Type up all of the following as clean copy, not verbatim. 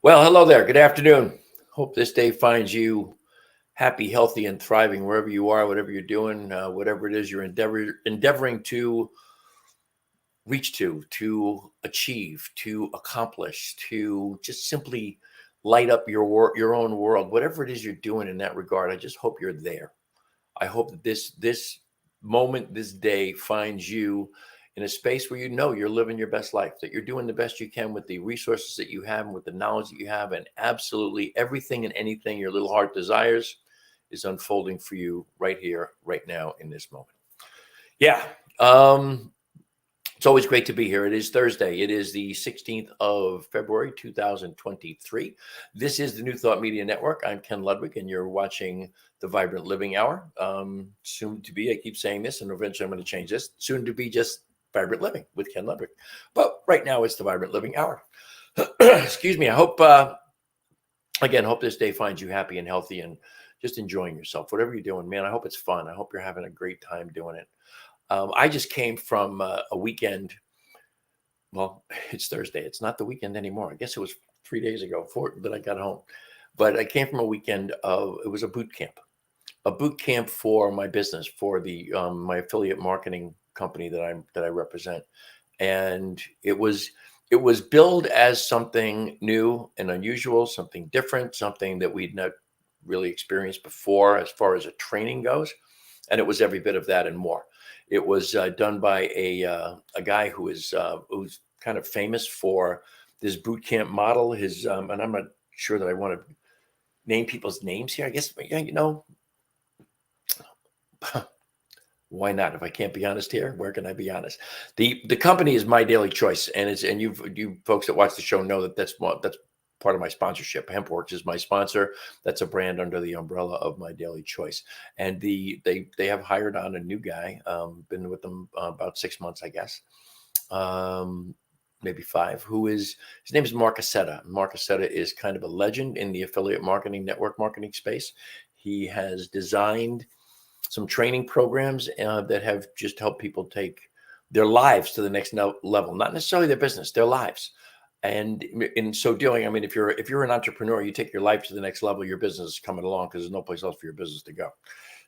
Well, hello there. Good afternoon. Hope this day finds you happy, healthy, and thriving wherever you are, whatever you're doing, whatever it is you're endeavoring to reach to achieve, to accomplish, to just simply light up your own world, whatever it is you're doing in that regard. I just hope you're there. I hope that this moment, this day finds you in a space where you know you're living your best life, that you're doing the best you can with the resources that you have and with the knowledge that you have, and absolutely everything and anything your little heart desires is unfolding for you right here, right now, in this moment. Yeah. It's always great to be here. It is Thursday. It is the 16th of February, 2023. This is the New Thought Media Network. I'm Ken Ludwig, and you're watching the Vibrant Living Hour. Soon to be, I keep saying this, and eventually I'm going to change this, soon to be just Vibrant Living with Ken Ludwig. But right now it's the Vibrant Living Hour. Excuse me. I hope, hope this day finds you happy and healthy and just enjoying yourself. Whatever you're doing, man, I hope it's fun. I hope you're having a great time doing it. I just came from a weekend. Well, it's Thursday. It's not the weekend anymore. I guess it was 3 days ago that I got home. But I came from a weekend of, it was a boot camp for my business, for the my affiliate marketing company that I represent. And it was billed as something new and unusual, something different, something that we'd not really experienced before as far as a training goes. And it was every bit of that and more. It was done by a guy who's kind of famous for this boot camp model. His and I'm not sure that I want to name people's names here. I guess, yeah, why not? If I can't be honest here, where can I be honest? The company is My Daily Choice, and you folks that watch the show know that's part of my sponsorship. HempWorks is my sponsor. That's a brand under the umbrella of My Daily Choice. And they have hired on a new guy, been with them about 6 months, I guess, maybe 5, his name is Mark Aceta. Mark Aceta is kind of a legend in the affiliate marketing, network marketing space. He has designed some training programs that have just helped people take their lives to the next level, not necessarily their business, their lives. And in so doing, I mean, if you're an entrepreneur, you take your life to the next level, your business is coming along because there's no place else for your business to go.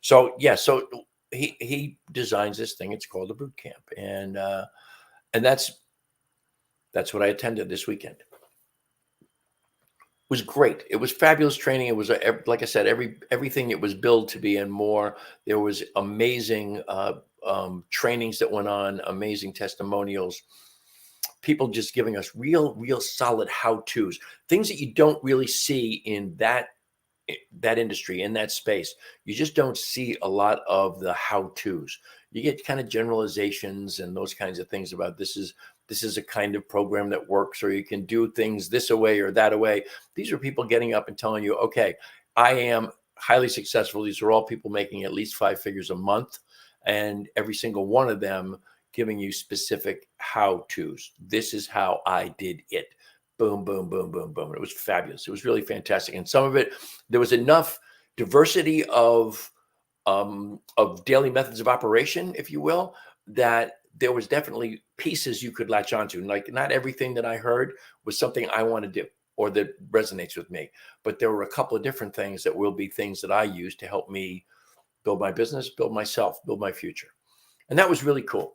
So yeah, so he designs this thing. It's called a boot camp, and that's what I attended this weekend. It was great. It was fabulous training. It was like I said, everything it was billed to be and more. There was amazing trainings that went on, amazing testimonials. People just giving us real solid how-tos, things that you don't really see in that industry, in that space. You just don't see a lot of the how-tos. You get kind of generalizations and those kinds of things about this is a kind of program that works, or you can do things this way or that way. These are people getting up and telling you, okay, I am highly successful. These are all people making at least 5 figures a month, and every single one of them giving you specific how-tos. This is how I did it. Boom, boom, boom, boom, boom. It was fabulous. It was really fantastic. And some of it, there was enough diversity of daily methods of operation, if you will, that there was definitely pieces you could latch onto. Like, not everything that I heard was something I want to do or that resonates with me. But there were a couple of different things that will be things that I use to help me build my business, build myself, build my future. And that was really cool.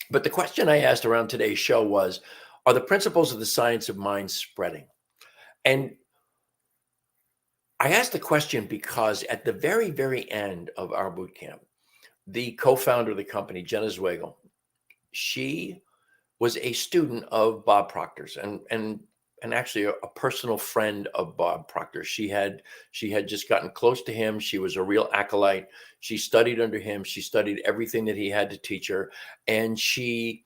But the question I asked around today's show was, are the principles of the science of mind spreading? And I asked the question because at the very, very end of our boot camp, the co-founder of the company, Jenna Zweigel, she was a student of Bob Proctor's and actually a personal friend of Bob Proctor. She had just gotten close to him. She was a real acolyte. She studied under him. She studied everything that he had to teach her. And she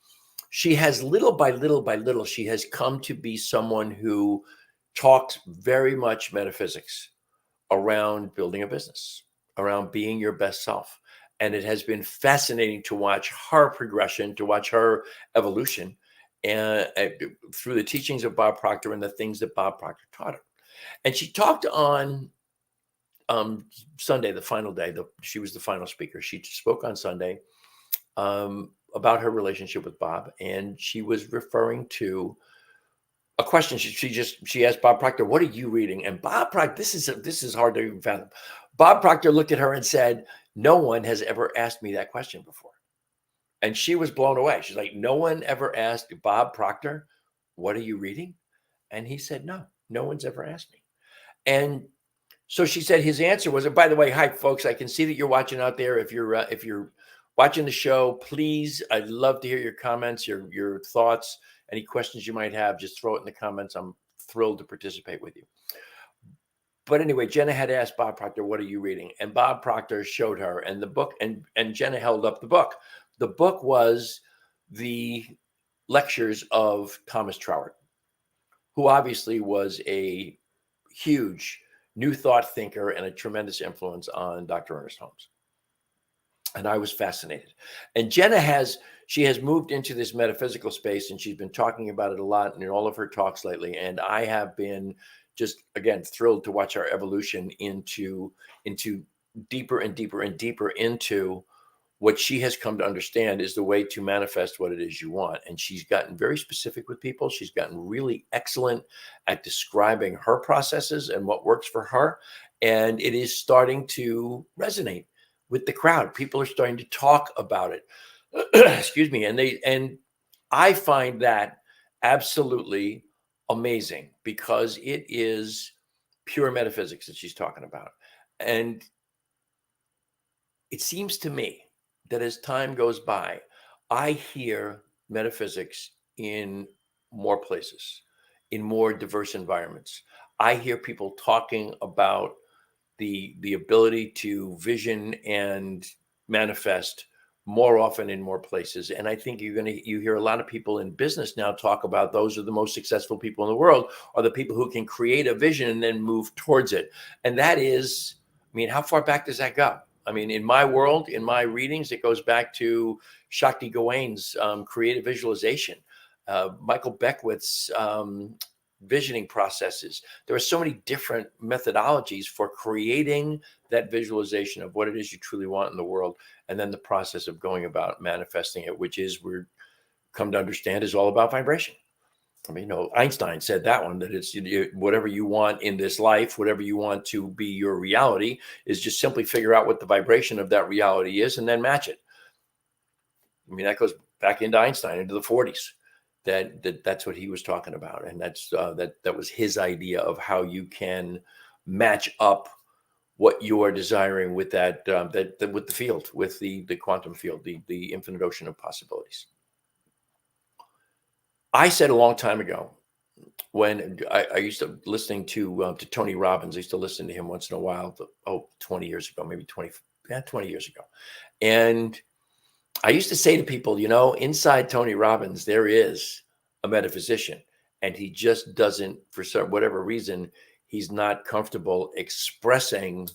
has little by little, she has come to be someone who talks very much metaphysics around building a business, around being your best self. And it has been fascinating to watch her progression, to watch her evolution, and through the teachings of Bob Proctor and the things that Bob Proctor taught her. And she talked on Sunday, the final day. She was the final speaker. She spoke on Sunday about her relationship with Bob, and she was referring to a question. She asked Bob Proctor, "What are you reading?" And Bob Proctor, this is hard to even fathom. Bob Proctor looked at her and said, "No one has ever asked me that question before." And she was blown away. She's like, "No one ever asked Bob Proctor, what are you reading?" And he said, no one's ever asked me. And so she said his answer was, and by the way, hi folks, I can see that you're watching out there. If you're watching the show, please, I'd love to hear your comments, your thoughts, any questions you might have. Just throw it in the comments. I'm thrilled to participate with you. But anyway, Jenna had asked Bob Proctor, "What are you reading?" And Bob Proctor showed her, and the book, and Jenna held up the book. The book was the lectures of Thomas Troward, who obviously was a huge New Thought thinker and a tremendous influence on Dr. Ernest Holmes. And I was fascinated. And Jenna has moved into this metaphysical space, and she's been talking about it a lot in all of her talks lately. And I have been just, again, thrilled to watch our evolution into deeper and deeper and deeper into what she has come to understand is the way to manifest what it is you want. And she's gotten very specific with people. She's gotten really excellent at describing her processes and what works for her. And it is starting to resonate with the crowd. People are starting to talk about it. Excuse me. And I find that absolutely amazing because it is pure metaphysics that she's talking about. And it seems to me that as time goes by, I hear metaphysics in more places, in more diverse environments. I hear people talking about the ability to vision and manifest more often in more places. And I think you hear a lot of people in business now talk about those are the most successful people in the world, are the people who can create a vision and then move towards it. And that is, I mean, how far back does that go? I mean, in my world, in my readings, it goes back to Shakti Gawain's creative visualization, Michael Beckwith's visioning processes. There are so many different methodologies for creating that visualization of what it is you truly want in the world, and then the process of going about manifesting it, which is we're come to understand is all about vibration. I mean, Einstein said that one, that it's whatever you want in this life, whatever you want to be your reality, is just simply figure out what the vibration of that reality is and then match it. I mean, that goes back into Einstein, into the 40s. That's what he was talking about, and that was his idea of how you can match up what you are desiring with with the field, with the quantum field, the infinite ocean of possibilities. I said a long time ago, when I used to listening to Tony Robbins, I used to listen to him once in a while, 20 years ago, maybe 20 years ago. And I used to say to people, inside Tony Robbins, there is a metaphysician, and he just doesn't, for whatever reason, he's not comfortable expressing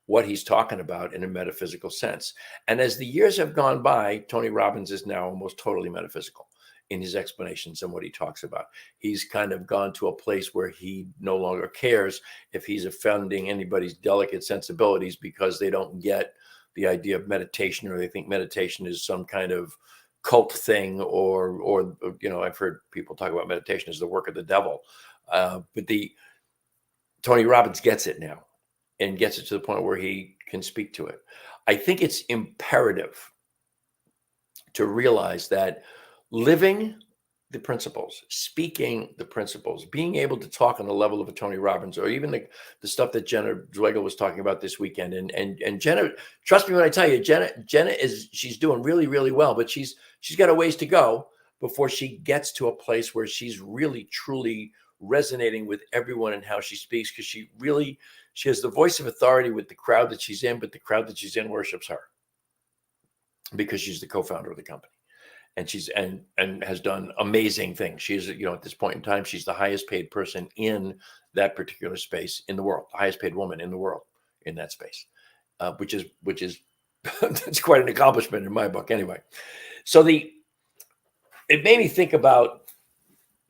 what he's talking about in a metaphysical sense. And as the years have gone by, Tony Robbins is now almost totally metaphysical in his explanations and what he talks about. He's kind of gone to a place where he no longer cares if he's offending anybody's delicate sensibilities because they don't get the idea of meditation, or they think meditation is some kind of cult thing, or I've heard people talk about meditation as the work of the devil. But Tony Robbins gets it now, and gets it to the point where he can speak to it. I think it's imperative to realize that living the principles, speaking the principles, being able to talk on the level of a Tony Robbins, or even the stuff that Jenna Dweigel was talking about this weekend. And Jenna, trust me when I tell you, Jenna she's doing really, really well, but she's got a ways to go before she gets to a place where she's really, truly resonating with everyone in how she speaks, because she has the voice of authority with the crowd that she's in, but the crowd that she's in worships her because she's the co-founder of the company. And she's and has done amazing things. She's, at this point in time, she's the highest paid person in that particular space in the world, the highest paid woman in the world in that space, which is it's quite an accomplishment in my book, anyway. So it made me think about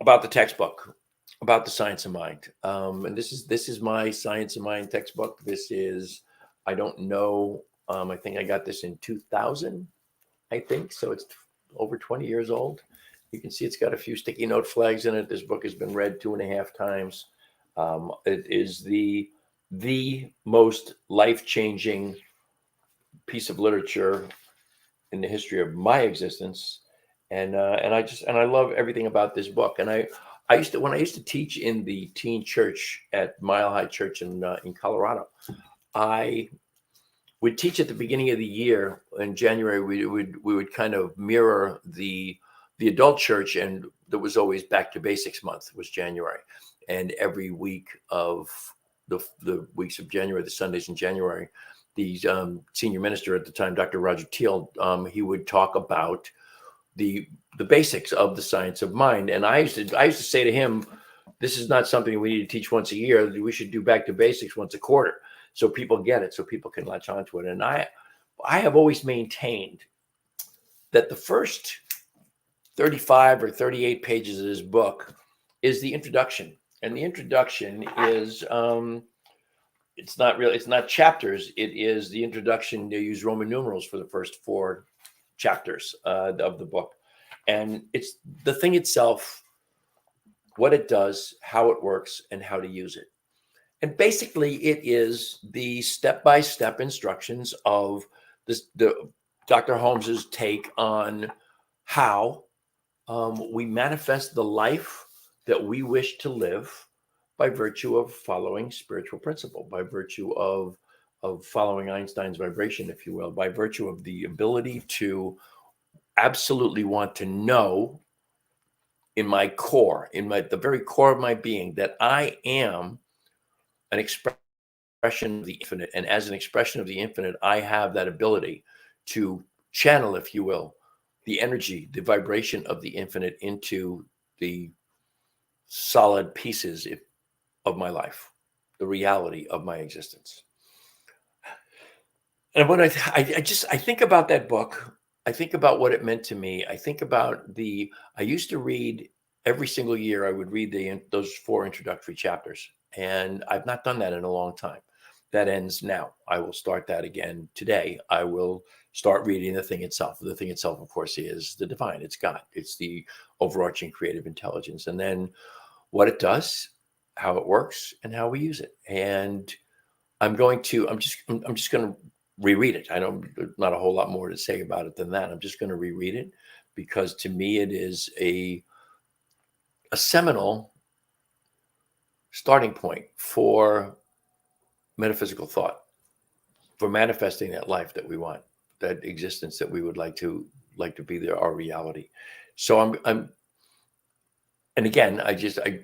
the textbook, about the Science of Mind, and this is my Science of Mind textbook. This is, I don't know, I think I got this in 2000, I think, so it's over 20 years old. You can see it's got a few sticky note flags in it. This book has been read 2.5 times. It is the most life-changing piece of literature in the history of my existence, and I love everything about this book. And I used to, when I used to teach in the teen church at Mile High Church in Colorado, I would teach at the beginning of the year in January. We would kind of mirror the adult church, and there was always Back to Basics month was January, and every week of the weeks of January, the Sundays in January, the senior minister at the time, Dr. Roger Teal, he would talk about the basics of the science of mind. And I used to say to him, this is not something we need to teach once a year. We should do Back to Basics once a quarter, so people get it, so people can latch onto it. And I have always maintained that the first 35 or 38 pages of this book is the introduction. And the introduction is it's not chapters. It is the introduction. They use Roman numerals for the first 4 chapters of the book. And it's the thing itself, what it does, how it works, and how to use it. And basically, it is the step-by-step instructions of the Dr. Holmes's take on how we manifest the life that we wish to live by virtue of following spiritual principle, by virtue of following Einstein's vibration, if you will, by virtue of the ability to absolutely want to know in my core, the very core of my being, that I am an expression of the infinite. And as an expression of the infinite, I have that ability to channel, if you will, the energy, the vibration of the infinite into the solid pieces of my life, the reality of my existence. And when I think about that book, I think about what it meant to me. I think about I used to read every single year. I would read those 4 introductory chapters, and I've not done that in a long time. That ends now. I will start that again today. I will start reading the thing itself. The thing itself, of course, is the divine. It's God. It's the overarching creative intelligence. And then what it does, how it works, and how we use it. And I'm just going to reread it. Not a whole lot more to say about it than that. I'm just going to reread it because to me it is a seminal starting point for metaphysical thought, for manifesting that life that we want, that existence that we would like to be our reality. So I'm and again, I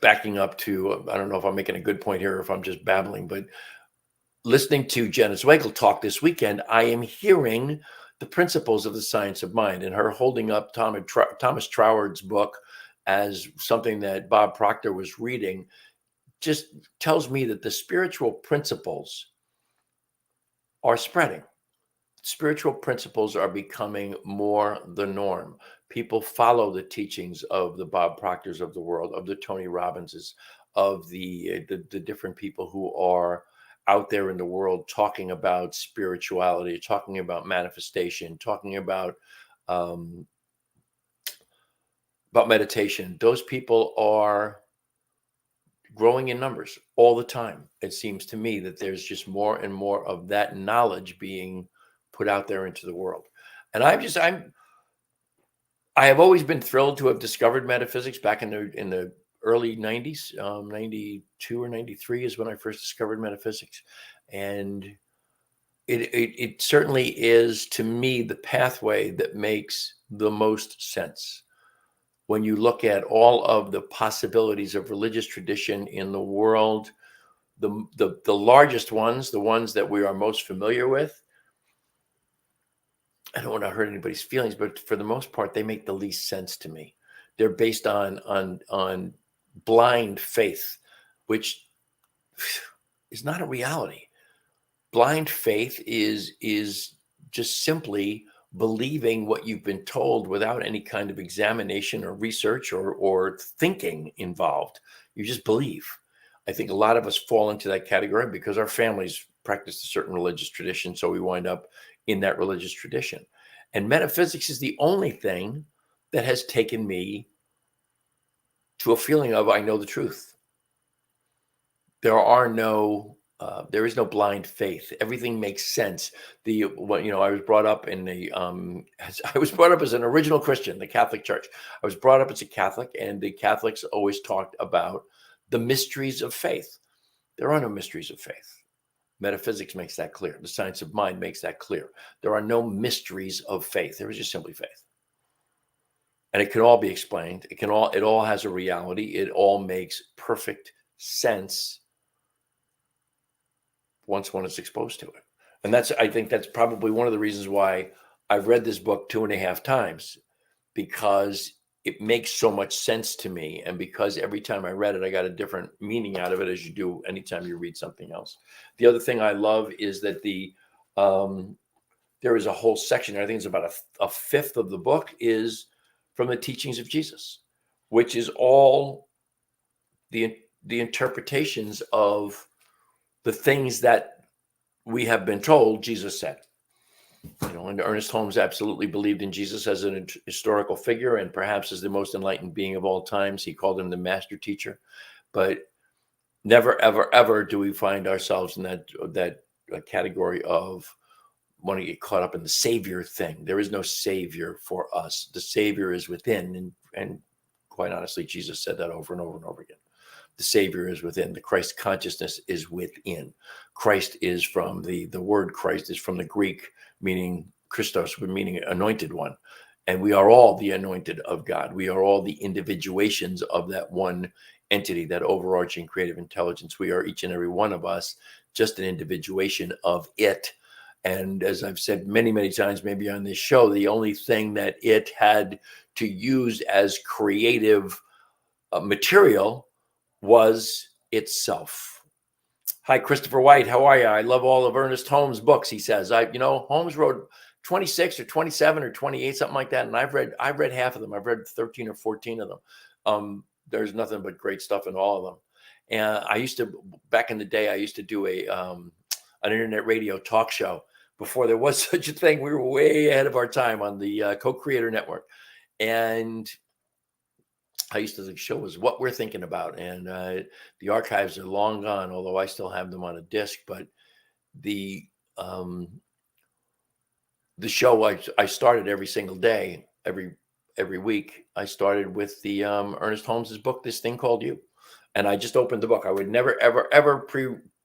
backing up to, I don't know if I'm making a good point here or if I'm just babbling, but listening to Jenna Zweigel talk this weekend, I am hearing the principles of the science of mind, and her holding up Thomas Troward's book as something that Bob Proctor was reading just tells me that the spiritual principles are spreading. Spiritual principles are becoming more the norm. People follow the teachings of the Bob Proctors of the world, of the Tony Robbinses, of the different people who are out there in the world talking about spirituality, talking about manifestation, talking about meditation. Those people are growing in numbers all the time. It seems to me that there's just more and more of that knowledge being put out there into the world. And I have always been thrilled to have discovered metaphysics back in the early 90s. 92 or 93 is when I first discovered metaphysics. And it certainly is, to me, the pathway that makes the most sense. When you look at all of the possibilities of religious tradition in the world, the largest ones, the ones that we are most familiar with, I don't want to hurt anybody's feelings, but for the most part, they make the least sense to me. They're based on blind faith, which is not a reality. Blind faith is just simply believing what you've been told without any kind of examination or research or thinking involved. You just believe. I think a lot of us fall into that category because our families practice a certain religious tradition, so we wind up in that religious tradition. And metaphysics is the only thing that has taken me to a feeling of I know the truth. There is no blind faith. Everything makes sense. I was brought up in I was brought up as an original Christian, the Catholic Church. I was brought up as a Catholic, and the Catholics always talked about the mysteries of faith. There are no mysteries of faith. Metaphysics makes that clear. The science of mind makes that clear. There are no mysteries of faith. There is just simply faith. And it can all be explained. It all has a reality. It all makes perfect sense once one is exposed to it. And I think that's probably one of the reasons why I've read this book 2.5 times, because it makes so much sense to me. And because every time I read it, I got a different meaning out of it, as you do anytime you read something else. The other thing I love is that there is a whole section, I think it's about a fifth of the book, is from the teachings of Jesus, which is all the interpretations of the things that we have been told Jesus said. And Ernest Holmes absolutely believed in Jesus as an historical figure and perhaps as the most enlightened being of all times. He called him the master teacher. But never, ever, ever do we find ourselves in that category of wanting to get caught up in the savior thing. There is no savior for us. The savior is within. And quite honestly, Jesus said that over and over and over again. The Savior is within. The Christ consciousness is within. Christ is from the word Christ is from the Greek, meaning Christos, meaning anointed one. And we are all the anointed of God. We are all the individuations of that one entity, that overarching creative intelligence. We are, each and every one of us, just an individuation of it. And as I've said many, many times, maybe on this show, the only thing that it had to use as creative material was itself. Hi, Christopher White. How are you? I love all of Ernest Holmes' books, he says. Holmes wrote 26 or 27 or 28, something like that. And I've read half of them. I've read 13 or 14 of them. There's nothing but great stuff in all of them. And back in the day, I used to do an internet radio talk show before there was such a thing. We were way ahead of our time on the Co-Creator Network. And the show was What We're Thinking About. And the archives are long gone, although I still have them on a disc. But the show I started every single day, every week, I started with the Ernest Holmes's book, This Thing Called You. And I just opened the book. I would never, ever, ever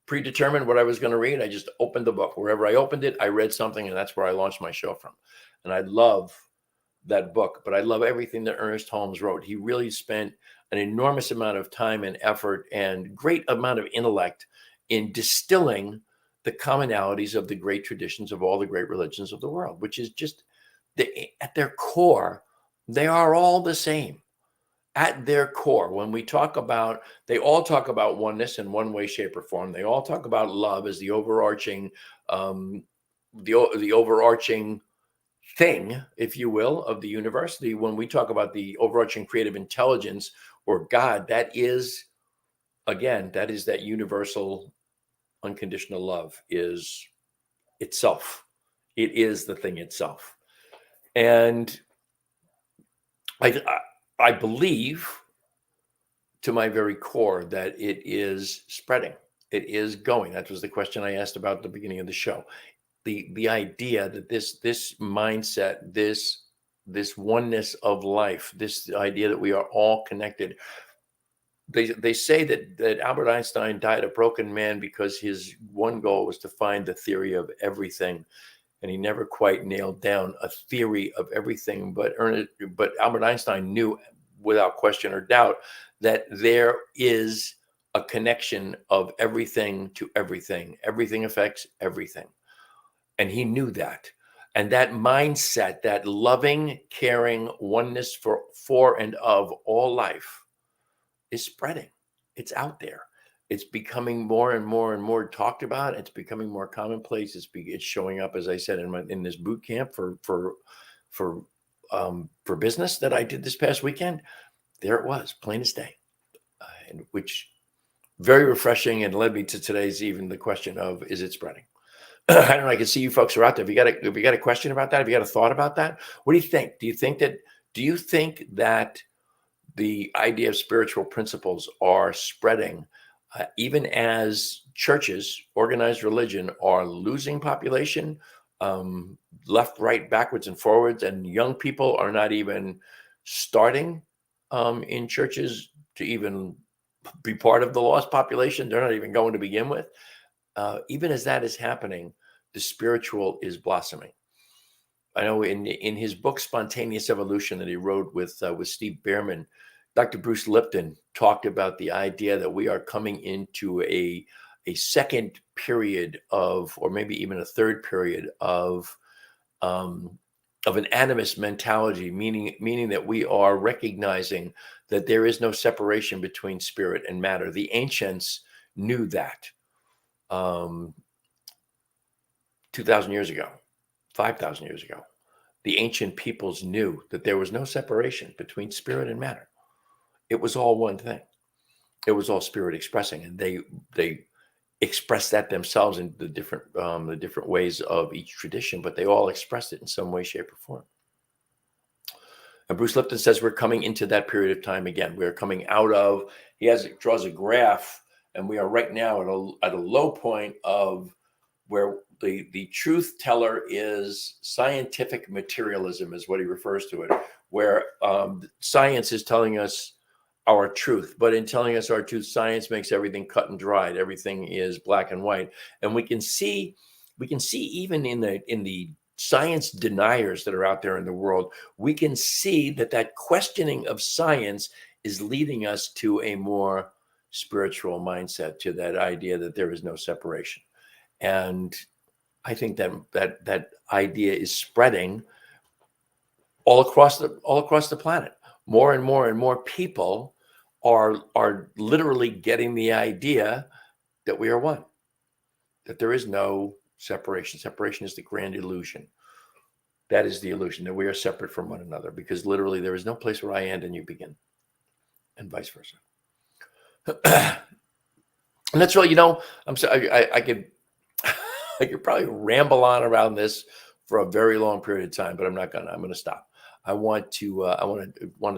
predetermine what I was going to read. I just opened the book. Wherever I opened it, I read something, and that's where I launched my show from. And I love that book, but I love everything that Ernest Holmes wrote. He really spent an enormous amount of time and effort and great amount of intellect in distilling the commonalities of the great traditions of all the great religions of the world, which is just at their core, they are all the same. At their core, when we talk about, they all talk about oneness in one way, shape, or form. They all talk about love as the overarching, the overarching thing, if you will, of the universe. When we talk about the overarching creative intelligence or God, that is that universal unconditional love is itself. It is the thing itself. And I believe to my very core that it is spreading. It is going. That was the question I asked about at the beginning of the show. The idea that this mindset, this oneness of life, this idea that we are all connected. They say that Albert Einstein died a broken man because his one goal was to find the theory of everything, and he never quite nailed down a theory of everything. But Albert Einstein knew without question or doubt that there is a connection of everything to everything. Everything affects everything. And he knew that. And that mindset, that loving, caring oneness for and of all life is spreading. It's out there. It's becoming more and more and more talked about. It's becoming more commonplace. It's showing up, as I said, in this boot camp for business that I did this past weekend. There it was, plain as day, which very refreshing, and led me to today's the question of, is it spreading? I don't know. I can see you folks are out there. Have you got a question about that? Have you got a thought about that? What do you think? Do Do you think that the idea of spiritual principles are spreading, even as churches, organized religion, are losing population, um, left, right, backwards, and forwards, and young people are not even starting in churches to even be part of the lost population? They're not even going to begin with. Even as that is happening, the spiritual is blossoming. I know in his book Spontaneous Evolution that he wrote with Steve Bierman, Dr. Bruce Lipton talked about the idea that we are coming into a second period of, or maybe even a third period um, of an animist mentality, meaning that we are recognizing that there is no separation between spirit and matter. The ancients knew that 2,000 years ago, 5,000 years ago. The ancient peoples knew that there was no separation between spirit and matter. It was all one thing. It was all spirit expressing, and they expressed that themselves in the different ways of each tradition, but they all expressed it in some way, shape, or form. And Bruce Lipton says we're coming into that period of time again. We're coming out of. Draws a graph, and we are right now at a low point of where the truth teller is scientific materialism, is what he refers to it, where science is telling us our truth, but in telling us our truth, science makes everything cut and dried. Everything is black and white, and we can see even in the science deniers that are out there in the world, we can see that questioning of science is leading us to a more spiritual mindset, to that idea that there is no separation. And I think that idea is spreading all across the planet. More and more and more people are literally getting the idea that we are one, that there is no separation. Separation is the grand illusion. That is the illusion, that we are separate from one another, because literally there is no place where I end and you begin, and vice versa. And that's really, I'm sorry, I could I could probably ramble on around this for a very long period of time, but I'm not gonna. I'm gonna stop. I want to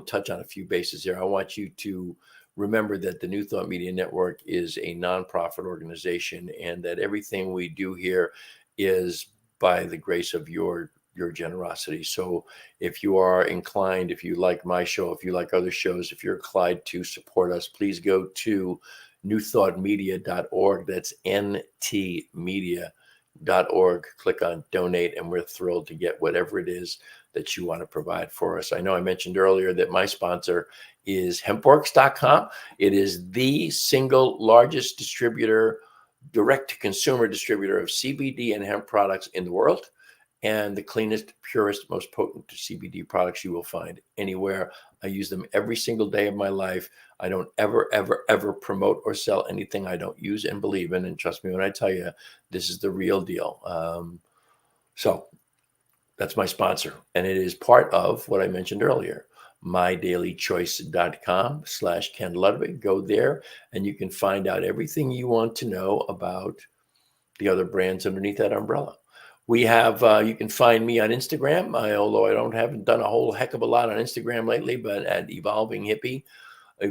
touch on a few bases here. I want you to remember that the New Thought Media Network is a nonprofit organization, and that everything we do here is by the grace of your generosity. So if you are inclined, if you like my show, if you like other shows, if you're inclined to support us, please go to newthoughtmedia.org. That's ntmedia.org. Click on donate, and we're thrilled to get whatever it is that you want to provide for us. I know I mentioned earlier that my sponsor is hempworks.com. It is the single largest distributor, direct to consumer distributor of CBD and hemp products in the world, and the cleanest, purest, most potent CBD products you will find anywhere. I use them every single day of my life. I don't ever, ever, ever promote or sell anything I don't use and believe in. And trust me when I tell you, this is the real deal. So that's my sponsor. And it is part of what I mentioned earlier, mydailychoice.com/Ken Ludwig. Go there and you can find out everything you want to know about the other brands underneath that umbrella. We have, you can find me on Instagram, although I haven't done a whole heck of a lot on Instagram lately, but at evolving_hippie on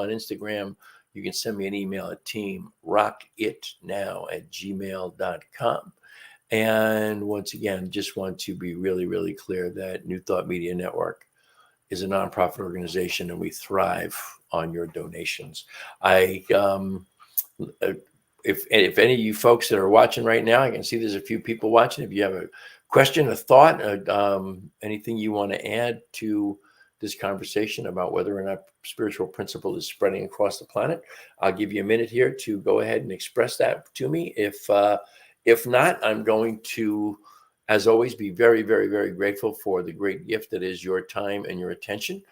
Instagram. You can send me an email at teamrockitnow@gmail.com. And once again, just want to be really, really clear that New Thought Media Network is a nonprofit organization, and we thrive on your donations. If any of you folks that are watching right now, I can see there's a few people watching. If you have a question, a thought, anything you want to add to this conversation about whether or not spiritual principle is spreading across the planet, I'll give you a minute here to go ahead and express that to me. If not, I'm going to, as always, be very, very, very grateful for the great gift that is your time and your attention.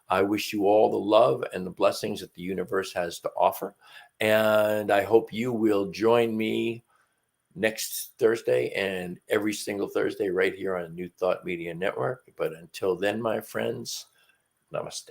I wish you all the love and the blessings that the universe has to offer. And I hope you will join me next Thursday and every single Thursday right here on New Thought Media Network. But until then, my friends, namaste.